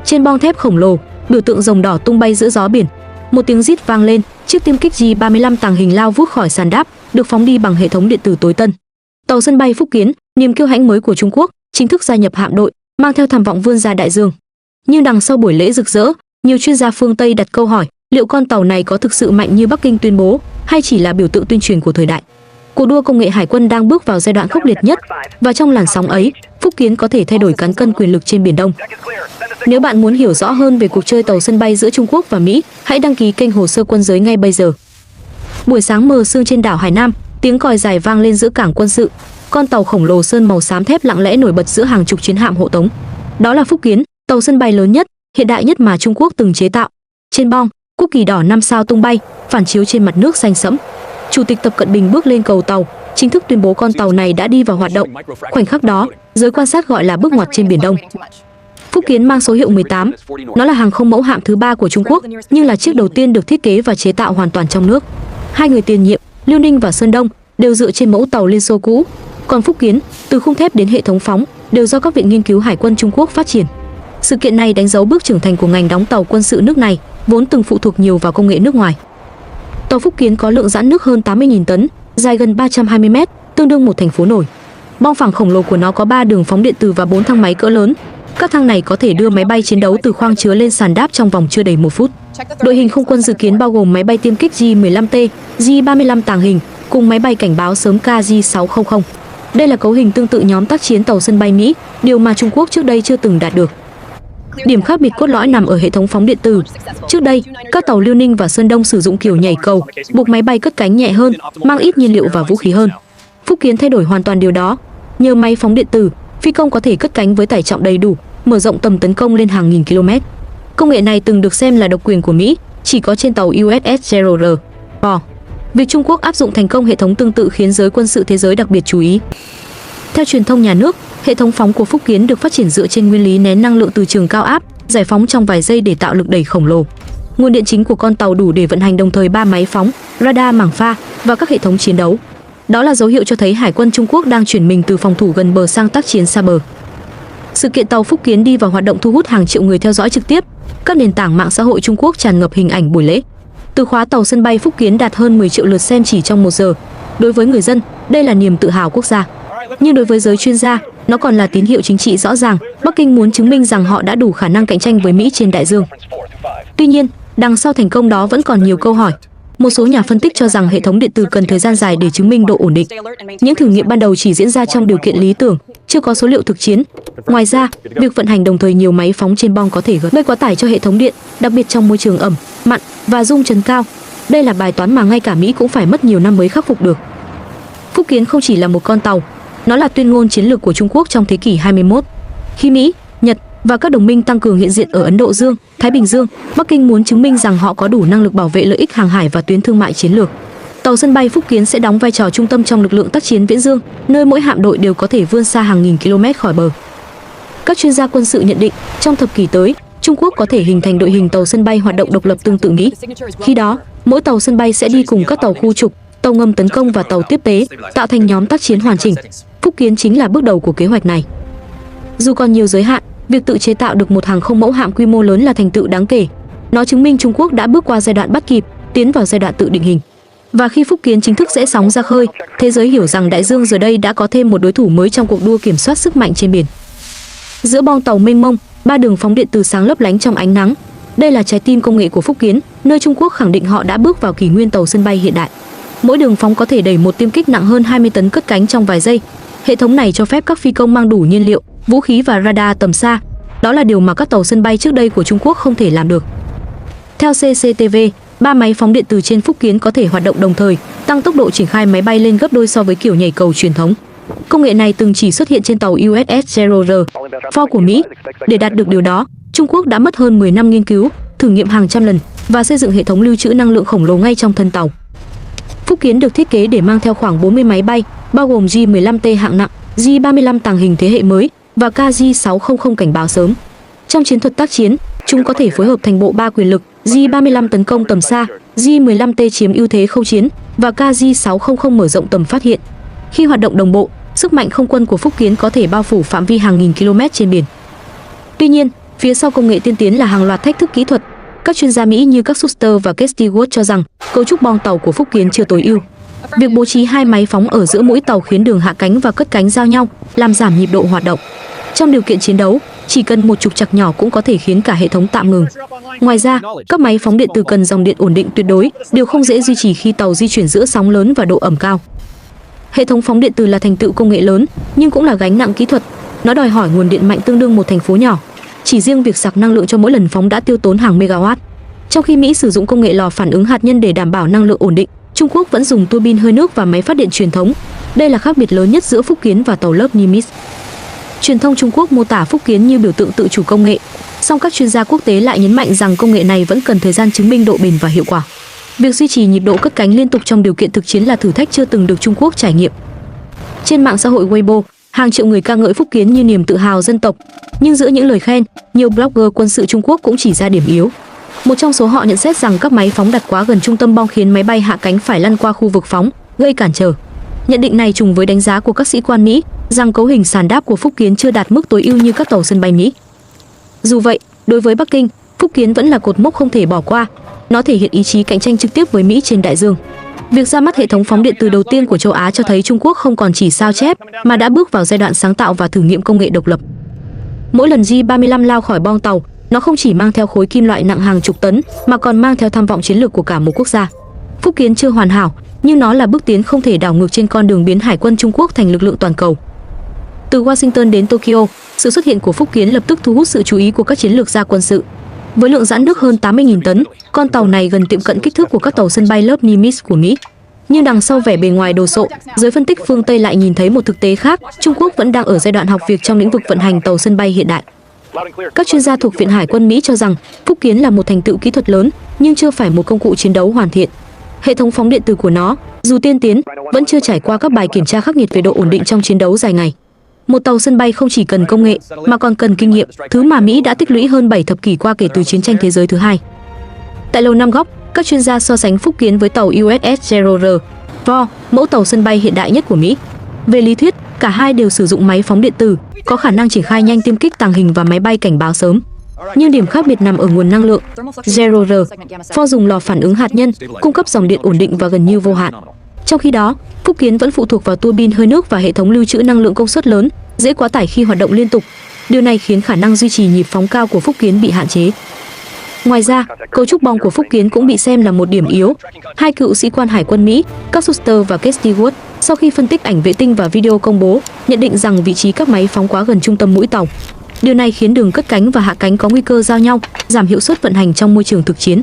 Trên bong thép khổng lồ, biểu tượng rồng đỏ tung bay giữa gió biển. Một tiếng rít vang lên, chiếc tiêm kích J-35 tàng hình lao vút khỏi sàn đáp, được phóng đi bằng hệ thống điện tử tối tân. Tàu sân bay Phúc Kiến, niềm kiêu hãnh mới của Trung Quốc, chính thức gia nhập hạm đội, mang theo tham vọng vươn ra đại dương. Nhưng đằng sau buổi lễ rực rỡ, nhiều chuyên gia phương Tây đặt câu hỏi, liệu con tàu này có thực sự mạnh như Bắc Kinh tuyên bố, hay chỉ là biểu tượng tuyên truyền của thời đại? Cuộc đua công nghệ hải quân đang bước vào giai đoạn khốc liệt nhất, và trong làn sóng ấy, Phúc Kiến có thể thay đổi cán cân quyền lực trên Biển Đông. Nếu bạn muốn hiểu rõ hơn về cuộc chơi tàu sân bay giữa Trung Quốc và Mỹ, hãy đăng ký kênh Hồ sơ Quân giới ngay bây giờ. Buổi sáng mờ sương trên đảo Hải Nam, tiếng còi dài vang lên giữa cảng quân sự. Con tàu khổng lồ sơn màu xám thép lặng lẽ nổi bật giữa hàng chục chiến hạm hộ tống. Đó là Phúc Kiến, tàu sân bay lớn nhất, hiện đại nhất mà Trung Quốc từng chế tạo. Trên bong, quốc kỳ đỏ 5 sao tung bay, phản chiếu trên mặt nước xanh sẫm. Chủ tịch Tập Cận Bình bước lên cầu tàu, chính thức tuyên bố con tàu này đã đi vào hoạt động. Khoảnh khắc đó, giới quan sát gọi là bước ngoặt trên Biển Đông. Phúc Kiến mang số hiệu 18. Nó là hàng không mẫu hạm thứ 3 của Trung Quốc, nhưng là chiếc đầu tiên được thiết kế và chế tạo hoàn toàn trong nước. Hai người tiền nhiệm, Liêu Ninh và Sơn Đông, đều dựa trên mẫu tàu Liên Xô cũ. Còn Phúc Kiến, từ khung thép đến hệ thống phóng, đều do các viện nghiên cứu hải quân Trung Quốc phát triển. Sự kiện này đánh dấu bước trưởng thành của ngành đóng tàu quân sự nước này, vốn từng phụ thuộc nhiều vào công nghệ nước ngoài. Tàu Phúc Kiến có lượng dãn nước hơn 80.000 tấn, dài gần 320 m, tương đương một thành phố nổi. Bong phẳng khổng lồ của nó có 3 đường phóng điện từ và 4 thang máy cỡ lớn. Các thang này có thể đưa máy bay chiến đấu từ khoang chứa lên sàn đáp trong vòng chưa đầy 1 phút. Đội hình không quân dự kiến bao gồm máy bay tiêm kích J-15T, J-35 tàng hình, cùng máy bay cảnh báo sớm KJ-600. Đây là cấu hình tương tự nhóm tác chiến tàu sân bay Mỹ, điều mà Trung Quốc trước đây chưa từng đạt được. Điểm khác biệt cốt lõi nằm ở hệ thống phóng điện tử. Trước đây, các tàu Liêu Ninh và Sơn Đông sử dụng kiểu nhảy cầu, buộc máy bay cất cánh nhẹ hơn, mang ít nhiên liệu và vũ khí hơn. Phúc Kiến thay đổi hoàn toàn điều đó. Nhờ máy phóng điện tử, phi công có thể cất cánh với tải trọng đầy đủ, mở rộng tầm tấn công lên hàng nghìn km. Công nghệ này từng được xem là độc quyền của Mỹ, chỉ có trên tàu USS Gerald R. Ford. Việc Trung Quốc áp dụng thành công hệ thống tương tự khiến giới quân sự thế giới đặc biệt chú ý. Theo truyền thông nhà nước, hệ thống phóng của Phúc Kiến được phát triển dựa trên nguyên lý nén năng lượng từ trường cao áp, giải phóng trong vài giây để tạo lực đẩy khổng lồ. Nguồn điện chính của con tàu đủ để vận hành đồng thời 3 máy phóng, radar mảng pha và các hệ thống chiến đấu. Đó là dấu hiệu cho thấy Hải quân Trung Quốc đang chuyển mình từ phòng thủ gần bờ sang tác chiến xa bờ. Sự kiện tàu Phúc Kiến đi vào hoạt động thu hút hàng triệu người theo dõi trực tiếp. Các nền tảng mạng xã hội Trung Quốc tràn ngập hình ảnh buổi lễ. Từ khóa tàu sân bay Phúc Kiến đạt hơn 10 triệu lượt xem chỉ trong 1 giờ. Đối với người dân, đây là niềm tự hào quốc gia. Nhưng đối với giới chuyên gia, nó còn là tín hiệu chính trị rõ ràng. Bắc Kinh muốn chứng minh rằng họ đã đủ khả năng cạnh tranh với Mỹ trên đại dương. Tuy nhiên, đằng sau thành công đó vẫn còn nhiều câu hỏi. Một số nhà phân tích cho rằng hệ thống điện tử cần thời gian dài để chứng minh độ ổn định. Những thử nghiệm ban đầu chỉ diễn ra trong điều kiện lý tưởng, chưa có số liệu thực chiến. Ngoài ra, việc vận hành đồng thời nhiều máy phóng trên bong có thể gây quá tải cho hệ thống điện, đặc biệt trong môi trường ẩm, mặn và rung chấn cao. Đây là bài toán mà ngay cả Mỹ cũng phải mất nhiều năm mới khắc phục được. Phúc Kiến không chỉ là một con tàu, nó là tuyên ngôn chiến lược của Trung Quốc trong thế kỷ 21. Khi Mỹ, Nhật và các đồng minh tăng cường hiện diện ở Ấn Độ Dương, Thái Bình Dương, Bắc Kinh muốn chứng minh rằng họ có đủ năng lực bảo vệ lợi ích hàng hải và tuyến thương mại chiến lược. Tàu sân bay Phúc Kiến sẽ đóng vai trò trung tâm trong lực lượng tác chiến viễn dương, nơi mỗi hạm đội đều có thể vươn xa hàng nghìn km khỏi bờ. Các chuyên gia quân sự nhận định, trong thập kỷ tới, Trung Quốc có thể hình thành đội hình tàu sân bay hoạt động độc lập tương tự Mỹ. Khi đó, mỗi tàu sân bay sẽ đi cùng các tàu khu trục, tàu ngầm tấn công và tàu tiếp tế, tạo thành nhóm tác chiến hoàn chỉnh. Phúc Kiến chính là bước đầu của kế hoạch này. Dù còn nhiều giới hạn, việc tự chế tạo được một hàng không mẫu hạm quy mô lớn là thành tựu đáng kể. Nó chứng minh Trung Quốc đã bước qua giai đoạn bắt kịp, tiến vào giai đoạn tự định hình. Và khi Phúc Kiến chính thức rẽ sóng ra khơi, thế giới hiểu rằng đại dương giờ đây đã có thêm một đối thủ mới trong cuộc đua kiểm soát sức mạnh trên biển. Giữa bong tàu mênh mông, 3 đường phóng điện từ sáng lấp lánh trong ánh nắng. Đây là trái tim công nghệ của Phúc Kiến, nơi Trung Quốc khẳng định họ đã bước vào kỷ nguyên tàu sân bay hiện đại. Mỗi đường phóng có thể đẩy một tiêm kích nặng hơn 20 tấn cất cánh trong vài giây. Hệ thống này cho phép các phi công mang đủ nhiên liệu, vũ khí và radar tầm xa. Đó là điều mà các tàu sân bay trước đây của Trung Quốc không thể làm được. Theo CCTV, 3 máy phóng điện từ trên Phúc Kiến có thể hoạt động đồng thời, tăng tốc độ triển khai máy bay lên gấp đôi so với kiểu nhảy cầu truyền thống. Công nghệ này từng chỉ xuất hiện trên tàu USS Gerald R. Ford của Mỹ. Để đạt được điều đó, Trung Quốc đã mất hơn 10 năm nghiên cứu, thử nghiệm hàng trăm lần và xây dựng hệ thống lưu trữ năng lượng khổng lồ ngay trong thân tàu. Phúc Kiến được thiết kế để mang theo khoảng 40 máy bay, bao gồm J-15T hạng nặng, J-35 tàng hình thế hệ mới và KJ-600 cảnh báo sớm. Trong chiến thuật tác chiến, chúng có thể phối hợp thành bộ ba quyền lực, J-35 tấn công tầm xa, J-15T chiếm ưu thế khâu chiến và KJ-600 mở rộng tầm phát hiện. Khi hoạt động đồng bộ, sức mạnh không quân của Phúc Kiến có thể bao phủ phạm vi hàng nghìn km trên biển. Tuy nhiên, Phía sau công nghệ tiên tiến là hàng loạt thách thức kỹ thuật. Các chuyên gia Mỹ như các Shuster và Stewart cho rằng cấu trúc bong tàu của Phúc Kiến chưa tối ưu. Việc bố trí hai máy phóng ở giữa mũi tàu khiến đường hạ cánh và cất cánh giao nhau, làm giảm nhịp độ hoạt động. Trong điều kiện chiến đấu, chỉ cần một trục trặc nhỏ cũng có thể khiến cả hệ thống tạm ngừng. Ngoài ra, các máy phóng điện từ cần dòng điện ổn định tuyệt đối, điều không dễ duy trì khi tàu di chuyển giữa sóng lớn và độ ẩm cao. Hệ thống phóng điện từ là thành tựu công nghệ lớn, nhưng cũng là gánh nặng kỹ thuật. Nó đòi hỏi nguồn điện mạnh tương đương một thành phố nhỏ. Chỉ riêng việc sạc năng lượng cho mỗi lần phóng đã tiêu tốn hàng megawatt. Trong khi Mỹ sử dụng công nghệ lò phản ứng hạt nhân để đảm bảo năng lượng ổn định, Trung Quốc vẫn dùng tua bin hơi nước và máy phát điện truyền thống. Đây là khác biệt lớn nhất giữa Phúc Kiến và tàu lớp Nimitz. Truyền thông Trung Quốc mô tả Phúc Kiến như biểu tượng tự chủ công nghệ, song các chuyên gia quốc tế lại nhấn mạnh rằng công nghệ này vẫn cần thời gian chứng minh độ bền và hiệu quả. Việc duy trì nhịp độ cất cánh liên tục trong điều kiện thực chiến là thử thách chưa từng được Trung Quốc trải nghiệm. Trên mạng xã hội Weibo, hàng triệu người ca ngợi Phúc Kiến như niềm tự hào dân tộc, nhưng giữa những lời khen, nhiều blogger quân sự Trung Quốc cũng chỉ ra điểm yếu. Một trong số họ nhận xét rằng các máy phóng đặt quá gần trung tâm bong khiến máy bay hạ cánh phải lăn qua khu vực phóng, gây cản trở. Nhận định này trùng với đánh giá của các sĩ quan Mỹ rằng cấu hình sàn đáp của Phúc Kiến chưa đạt mức tối ưu như các tàu sân bay Mỹ. Dù vậy, đối với Bắc Kinh, Phúc Kiến vẫn là cột mốc không thể bỏ qua. Nó thể hiện ý chí cạnh tranh trực tiếp với Mỹ trên đại dương. Việc ra mắt hệ thống phóng điện từ đầu tiên của châu Á cho thấy Trung Quốc không còn chỉ sao chép mà đã bước vào giai đoạn sáng tạo và thử nghiệm công nghệ độc lập. Mỗi lần J-35 lao khỏi bong tàu, nó không chỉ mang theo khối kim loại nặng hàng chục tấn mà còn mang theo tham vọng chiến lược của cả một quốc gia. Phúc Kiến chưa hoàn hảo, nhưng nó là bước tiến không thể đảo ngược trên con đường biến Hải quân Trung Quốc thành lực lượng toàn cầu. Từ Washington đến Tokyo, sự xuất hiện của Phúc Kiến lập tức thu hút sự chú ý của các chiến lược gia quân sự. Với lượng dãn nước hơn 80.000 tấn, con tàu này gần tiệm cận kích thước của các tàu sân bay lớp Nimitz của Mỹ. Nhưng đằng sau vẻ bề ngoài đồ sộ, giới phân tích phương Tây lại nhìn thấy một thực tế khác, Trung Quốc vẫn đang ở giai đoạn học việc trong lĩnh vực vận hành tàu sân bay hiện đại. Các chuyên gia thuộc Viện Hải quân Mỹ cho rằng Phúc Kiến là một thành tựu kỹ thuật lớn, nhưng chưa phải một công cụ chiến đấu hoàn thiện. Hệ thống phóng điện từ của nó, dù tiên tiến, vẫn chưa trải qua các bài kiểm tra khắc nghiệt về độ ổn định trong chiến đấu dài ngày. Một tàu sân bay không chỉ cần công nghệ mà còn cần kinh nghiệm, thứ mà Mỹ đã tích lũy hơn 7 thập kỷ qua kể từ chiến tranh thế giới thứ hai. Tại Lầu Năm Góc, các chuyên gia so sánh Phúc Kiến với tàu USS Gerald R. Ford, mẫu tàu sân bay hiện đại nhất của Mỹ. Về lý thuyết, cả hai đều sử dụng máy phóng điện từ, có khả năng triển khai nhanh tiêm kích tàng hình và máy bay cảnh báo sớm. Nhưng điểm khác biệt nằm ở nguồn năng lượng. Gerald R. Ford dùng lò phản ứng hạt nhân, cung cấp dòng điện ổn định và gần như vô hạn. Trong khi đó, Phúc Kiến vẫn phụ thuộc vào tua bin hơi nước và hệ thống lưu trữ năng lượng công suất lớn, dễ quá tải khi hoạt động liên tục. Điều này khiến khả năng duy trì nhịp phóng cao của Phúc Kiến bị hạn chế. Ngoài ra, cấu trúc bong của Phúc Kiến cũng bị xem là một điểm yếu. Hai cựu sĩ quan Hải quân Mỹ, các Shuster và Stewart, sau khi phân tích ảnh vệ tinh và video công bố, nhận định rằng vị trí các máy phóng quá gần trung tâm mũi tàu. Điều này khiến đường cất cánh và hạ cánh có nguy cơ giao nhau, giảm hiệu suất vận hành trong môi trường thực chiến.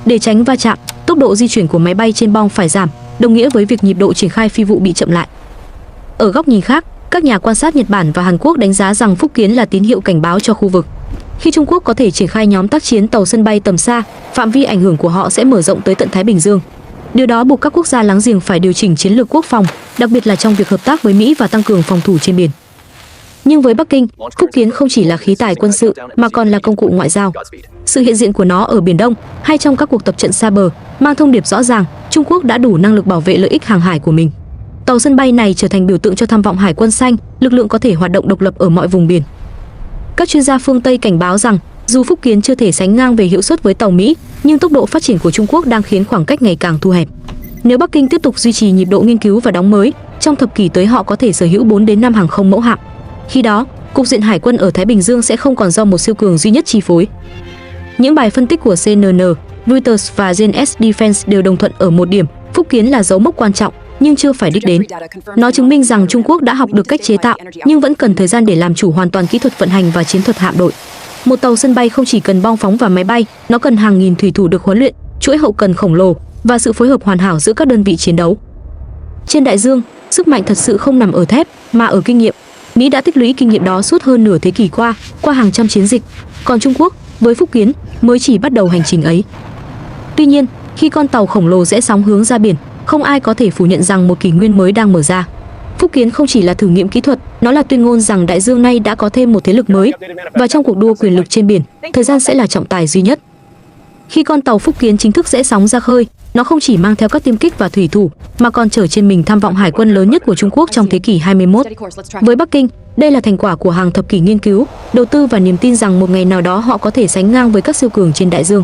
Để tránh va chạm, tốc độ di chuyển của máy bay trên bong phải giảm, đồng nghĩa với việc nhịp độ triển khai phi vụ bị chậm lại. Ở góc nhìn khác, các nhà quan sát Nhật Bản và Hàn Quốc đánh giá rằng Phúc Kiến là tín hiệu cảnh báo cho khu vực. Khi Trung Quốc có thể triển khai nhóm tác chiến tàu sân bay tầm xa, phạm vi ảnh hưởng của họ sẽ mở rộng tới tận Thái Bình Dương. Điều đó buộc các quốc gia láng giềng phải điều chỉnh chiến lược quốc phòng, đặc biệt là trong việc hợp tác với Mỹ và tăng cường phòng thủ trên biển. Nhưng với Bắc Kinh, Phúc Kiến không chỉ là khí tài quân sự mà còn là công cụ ngoại giao. Sự hiện diện của nó ở Biển Đông hay trong các cuộc tập trận xa bờ mang thông điệp rõ ràng, Trung Quốc đã đủ năng lực bảo vệ lợi ích hàng hải của mình. Tàu sân bay này trở thành biểu tượng cho tham vọng hải quân xanh, lực lượng có thể hoạt động độc lập ở mọi vùng biển. Các chuyên gia phương Tây cảnh báo rằng, dù Phúc Kiến chưa thể sánh ngang về hiệu suất với tàu Mỹ, nhưng tốc độ phát triển của Trung Quốc đang khiến khoảng cách ngày càng thu hẹp. Nếu Bắc Kinh tiếp tục duy trì nhịp độ nghiên cứu và đóng mới, trong thập kỷ tới họ có thể sở hữu 4 đến 5 hàng không mẫu hạm. Khi đó, cục diện hải quân ở Thái Bình Dương sẽ không còn do một siêu cường duy nhất chi phối. Những bài phân tích của CNN, Reuters và GNS Defense đều đồng thuận ở một điểm, Phúc Kiến là dấu mốc quan trọng, nhưng chưa phải đích đến. Nó chứng minh rằng Trung Quốc đã học được cách chế tạo, nhưng vẫn cần thời gian để làm chủ hoàn toàn kỹ thuật vận hành và chiến thuật hạm đội. Một tàu sân bay không chỉ cần bong phóng và máy bay, nó cần hàng nghìn thủy thủ được huấn luyện, chuỗi hậu cần khổng lồ và sự phối hợp hoàn hảo giữa các đơn vị chiến đấu. Trên đại dương, sức mạnh thật sự không nằm ở thép mà ở kinh nghiệm. Mỹ đã tích lũy kinh nghiệm đó suốt hơn nửa thế kỷ qua hàng trăm chiến dịch, còn Trung Quốc với Phúc Kiến mới chỉ bắt đầu hành trình ấy. Tuy nhiên, khi con tàu khổng lồ rẽ sóng hướng ra biển, không ai có thể phủ nhận rằng một kỷ nguyên mới đang mở ra. Phúc Kiến không chỉ là thử nghiệm kỹ thuật, nó là tuyên ngôn rằng đại dương nay đã có thêm một thế lực mới, và trong cuộc đua quyền lực trên biển, thời gian sẽ là trọng tài duy nhất. Khi con tàu Phúc Kiến chính thức rẽ sóng ra khơi, nó không chỉ mang theo các tiêm kích và thủy thủ, mà còn chở trên mình tham vọng hải quân lớn nhất của Trung Quốc trong thế kỷ 21. Với Bắc Kinh, Đây là thành quả của hàng thập kỷ nghiên cứu, đầu tư và niềm tin rằng một ngày nào đó họ có thể sánh ngang với các siêu cường trên đại dương.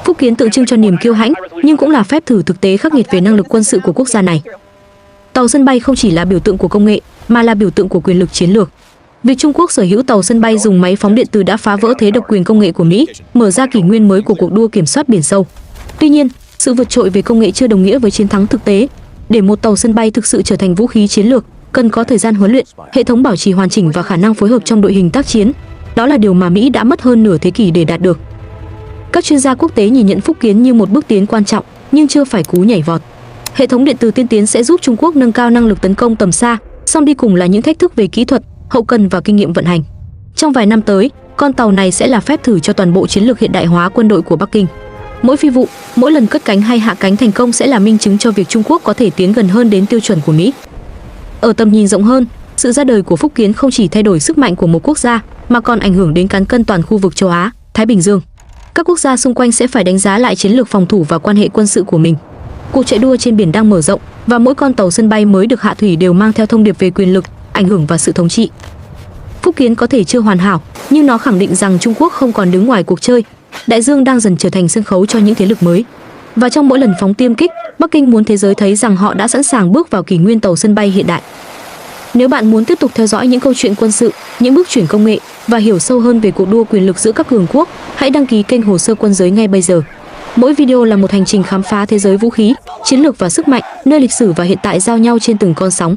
Phúc Kiến tượng trưng cho niềm kiêu hãnh, nhưng cũng là phép thử thực tế khắc nghiệt về năng lực quân sự của quốc gia này. Tàu sân bay không chỉ là biểu tượng của công nghệ, mà là biểu tượng của quyền lực chiến lược. Việc Trung Quốc sở hữu tàu sân bay dùng máy phóng điện từ đã phá vỡ thế độc quyền công nghệ của Mỹ, mở ra kỷ nguyên mới của cuộc đua kiểm soát biển sâu. Tuy nhiên, sự vượt trội về công nghệ chưa đồng nghĩa với chiến thắng thực tế. Để một tàu sân bay thực sự trở thành vũ khí chiến lược, cần có thời gian huấn luyện, hệ thống bảo trì hoàn chỉnh và khả năng phối hợp trong đội hình tác chiến. Đó là điều mà Mỹ đã mất hơn nửa thế kỷ để đạt được. Các chuyên gia quốc tế nhìn nhận Phúc Kiến như một bước tiến quan trọng, nhưng chưa phải cú nhảy vọt. Hệ thống điện từ tiên tiến sẽ giúp Trung Quốc nâng cao năng lực tấn công tầm xa, song đi cùng là những thách thức về kỹ thuật, hậu cần và kinh nghiệm vận hành. Trong vài năm tới, con tàu này sẽ là phép thử cho toàn bộ chiến lược hiện đại hóa quân đội của Bắc Kinh. Mỗi phi vụ, mỗi lần cất cánh hay hạ cánh thành công sẽ là minh chứng cho việc Trung Quốc có thể tiến gần hơn đến tiêu chuẩn của Mỹ. Ở tầm nhìn rộng hơn, sự ra đời của Phúc Kiến không chỉ thay đổi sức mạnh của một quốc gia, mà còn ảnh hưởng đến cán cân toàn khu vực châu Á, Thái Bình Dương. Các quốc gia xung quanh sẽ phải đánh giá lại chiến lược phòng thủ và quan hệ quân sự của mình. Cuộc chạy đua trên biển đang mở rộng, và mỗi con tàu sân bay mới được hạ thủy đều mang theo thông điệp về quyền lực, ảnh hưởng và sự thống trị. Phúc Kiến có thể chưa hoàn hảo, nhưng nó khẳng định rằng Trung Quốc không còn đứng ngoài cuộc chơi. Đại dương đang dần trở thành sân khấu cho những thế lực mới. Và trong mỗi lần phóng tiêm kích, Bắc Kinh muốn thế giới thấy rằng họ đã sẵn sàng bước vào kỷ nguyên tàu sân bay hiện đại. Nếu bạn muốn tiếp tục theo dõi những câu chuyện quân sự, những bước chuyển công nghệ và hiểu sâu hơn về cuộc đua quyền lực giữa các cường quốc, hãy đăng ký kênh Hồ sơ Quân giới ngay bây giờ. Mỗi video là một hành trình khám phá thế giới vũ khí, chiến lược và sức mạnh, nơi lịch sử và hiện tại giao nhau trên từng con sóng.